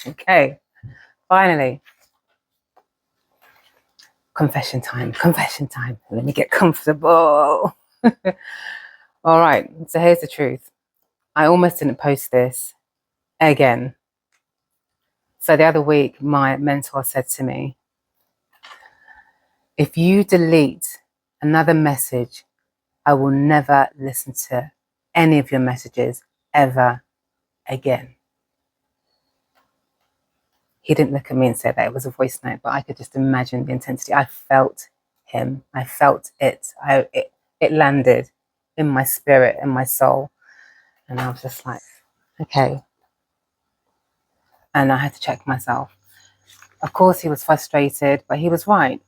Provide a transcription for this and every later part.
Okay, finally. Confession time. Let me get comfortable. All right, so here's the truth. I almost didn't post this again. So the other week, my mentor said to me, if you delete another message, I will never listen to any of your messages ever again. He didn't look at me and say that it was a voice note, but I could just imagine the intensity. I felt him. I felt it. It landed in my spirit, in my soul. And I was just like, okay. And I had to check myself. Of course, he was frustrated, but he was right.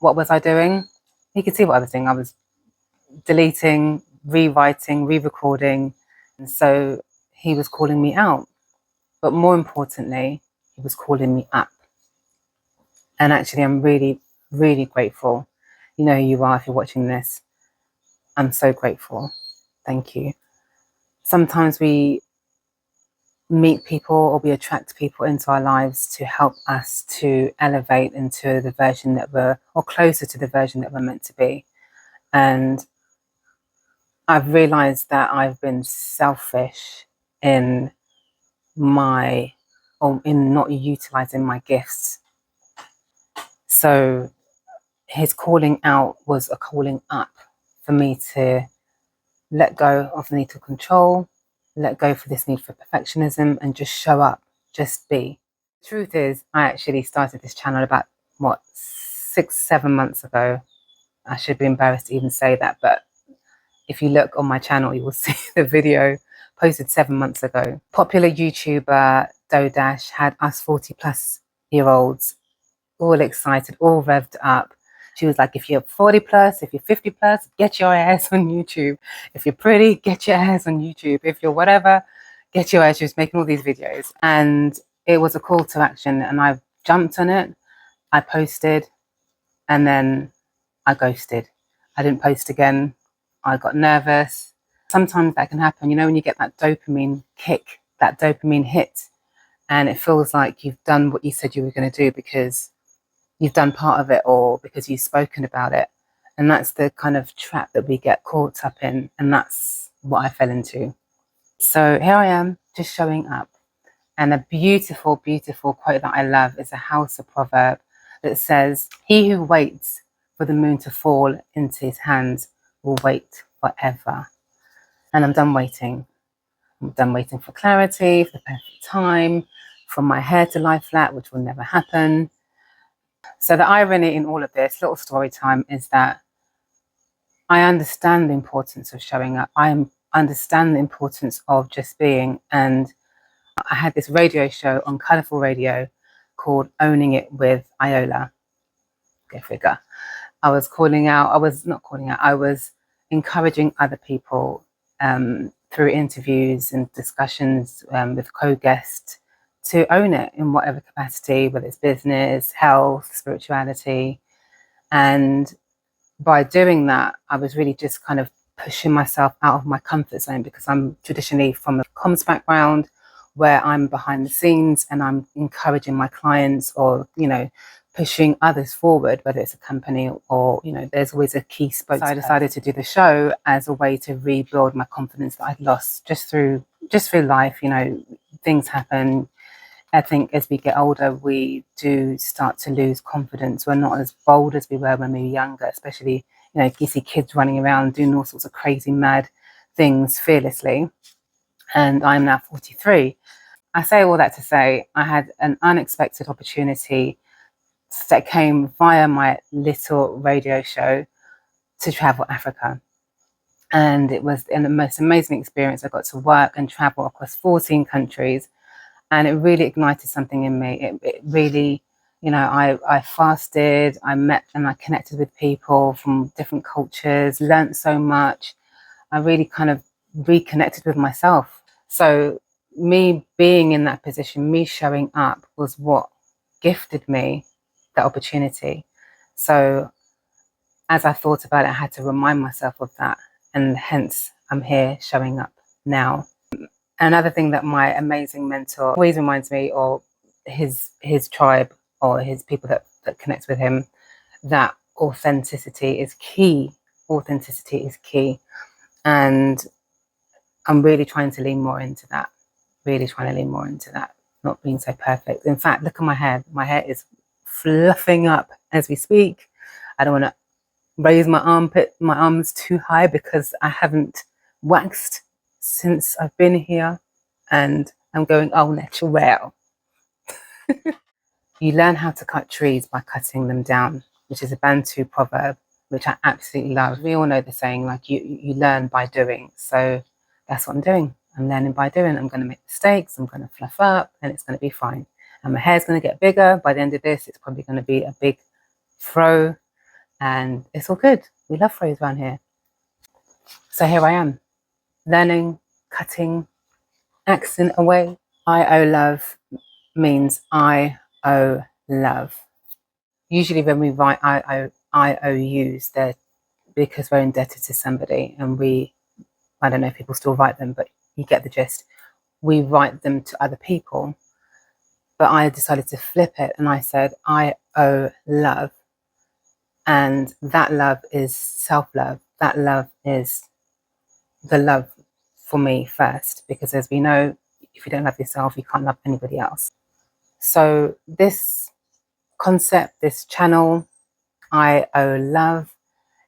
What was I doing? He could see what I was doing. I was deleting, rewriting, re-recording. And so he was calling me out. But more importantly, he was calling me up. And actually, I'm really, really grateful. You know who you are if you're watching this. I'm so grateful. Thank you. Sometimes we meet people or we attract people into our lives to help us to elevate into the version that we're, or closer to the version that we're meant to be. And I've realized that I've been selfish in not utilizing my gifts. So his calling out was a calling up for me to let go of the need to control, let go for this need for perfectionism, and just show up, just be. The truth is, I actually started this channel about, 6-7 months ago. I should be embarrassed to even say that, but if you look on my channel, you will see the video posted 7 months ago. Popular YouTuber Dodash had us 40-plus-year-olds all excited, all revved up. She was like, if you're 40 plus, if you're 50 plus, get your ass on YouTube. If you're pretty, get your ass on YouTube. If you're whatever, get your ass. She was making all these videos. And it was a call to action. And I jumped on it. I posted. And then I ghosted. I didn't post again. I got nervous. Sometimes that can happen. You know, when you get that dopamine kick, that dopamine hit, and it feels like you've done what you said you were going to do because you've done part of it or because you've spoken about it. And that's the kind of trap that we get caught up in. And that's what I fell into. So here I am, just showing up. And a beautiful, beautiful quote that I love is a Hausa proverb that says, he who waits for the moon to fall into his hands will wait forever. And I'm done waiting. I'm done waiting for clarity, for the perfect time, for my hair to lie flat, which will never happen. So the irony in all of this, little story time, is that I understand the importance of showing up. I understand the importance of just being. And I had this radio show on Colourful Radio called Owning It with I.O.Love. Go figure. I was encouraging other people through interviews and discussions with co-guests to own it in whatever capacity, whether it's business, health, spirituality. And by doing that, I was really just kind of pushing myself out of my comfort zone, because I'm traditionally from a comms background where I'm behind the scenes and I'm encouraging my clients or, pushing others forward, whether it's a company or, there's always a key spokesperson. So I decided to do the show as a way to rebuild my confidence that I'd lost just through life. Things happen. I think as we get older, we do start to lose confidence. We're not as bold as we were when we were younger, especially, you see kids running around doing all sorts of crazy, mad things fearlessly. And I'm now 43. I say all that to say I had an unexpected opportunity that came via my little radio show to travel Africa. And it was the most amazing experience. I got to work and travel across 14 countries. And it really ignited something in me. It really, I fasted, I met and I connected with people from different cultures, learned so much. I really kind of reconnected with myself. So me being in that position, me showing up, was what gifted me that opportunity. So as I thought about it, I had to remind myself of that. And hence I'm here showing up now. Another thing that my amazing mentor always reminds me, or his tribe or his people that connect with him, that authenticity is key. Authenticity is key. And I'm really trying to lean more into that. Really trying to lean more into that. Not being so perfect. In fact, look at my hair. My hair is fluffing up as we speak. I don't want to raise my arms too high because I haven't waxed since I've been here, and I'm going au naturel. You learn how to cut trees by cutting them down, which is a Bantu proverb, which I absolutely love. We all know the saying, like you learn by doing. So that's what I'm doing. I'm learning by doing. I'm going to make mistakes. I'm going to fluff up, and it's going to be fine. And my hair's going to get bigger. By the end of this, it's probably going to be a big fro, and it's all good. We love fro's around here. So here I am, learning, cutting, accent away. I.O.Love means I.O.Love. Usually when we write IOUs, they're because we're indebted to somebody, and I don't know if people still write them, but you get the gist. We write them to other people. But I decided to flip it, and I said I.O.Love. And that love is self-love. That love is the love for me first, because as we know, if you don't love yourself, you can't love anybody else. So this concept, this channel, I.O.Love,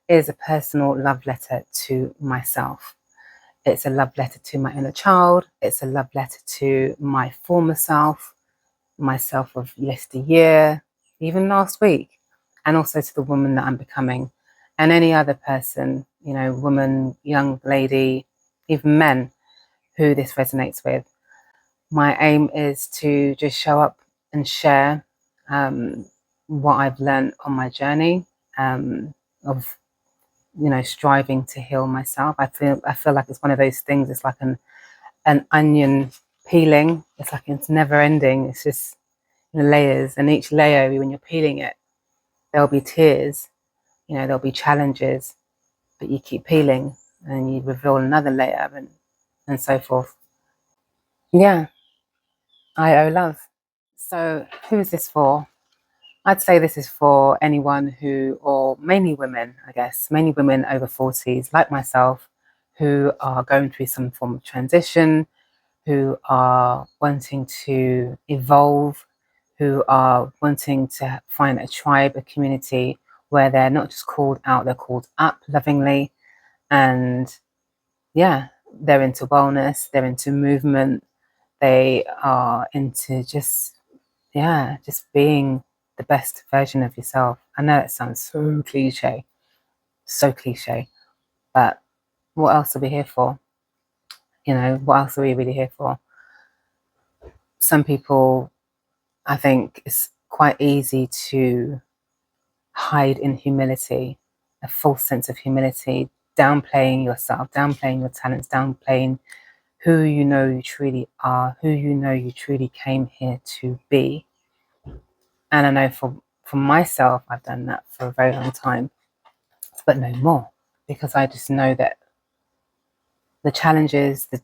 is a personal love letter to myself. It's a love letter to my inner child. It's a love letter to my former self, myself of yesteryear, even last week, and also to the woman that I'm becoming, and any other person, woman, young lady, even men who this resonates with. My aim is to just show up and share what I've learned on my journey of striving to heal myself. I feel like it's one of those things. It's like an onion peeling. It's like it's never ending. It's just layers, and each layer, when you're peeling it, there'll be tears. There'll be challenges, but you keep peeling, and you reveal another layer, and so forth. Yeah, I.O.Love. So, who is this for? I'd say this is for anyone who, or mainly women, I guess, mainly women over 40s, like myself, who are going through some form of transition, who are wanting to evolve, who are wanting to find a tribe, a community where they're not just called out, they're called up lovingly. And yeah, they're into wellness, they're into movement, they are into just being the best version of yourself. I know it sounds so cliche, but what else are we here for? What else are we really here for? Some people, I think it's quite easy to hide in humility, a false sense of humility, downplaying yourself, downplaying your talents, downplaying who you truly are, who you truly came here to be. And I know for myself, I've done that for a very long time, but no more, because I just know that the challenges, the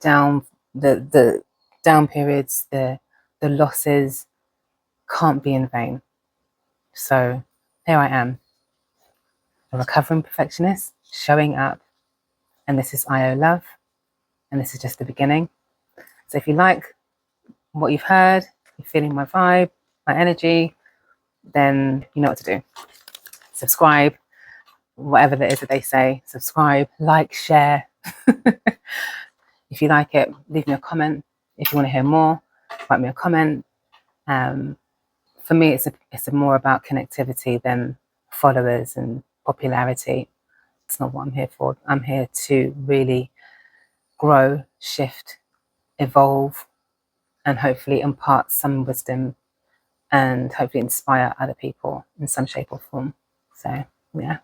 down periods, the losses can't be in vain. So here I am, a recovering perfectionist, showing up, and this is I.O.Love, and this is just the beginning. So if you like what you've heard, you're feeling my vibe, my energy, then you know what to do. Subscribe, whatever it is that they say. Subscribe, like, share. If you like it, leave me a comment. If you want to hear more, write me a comment. For me, it's more about connectivity than followers and popularity. It's not what I'm here for. I'm here to really grow, shift, evolve, and hopefully impart some wisdom, and hopefully inspire other people in some shape or form. So yeah.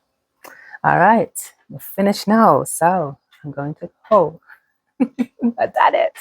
All right, we're finished now. So I'm going to go. I did it.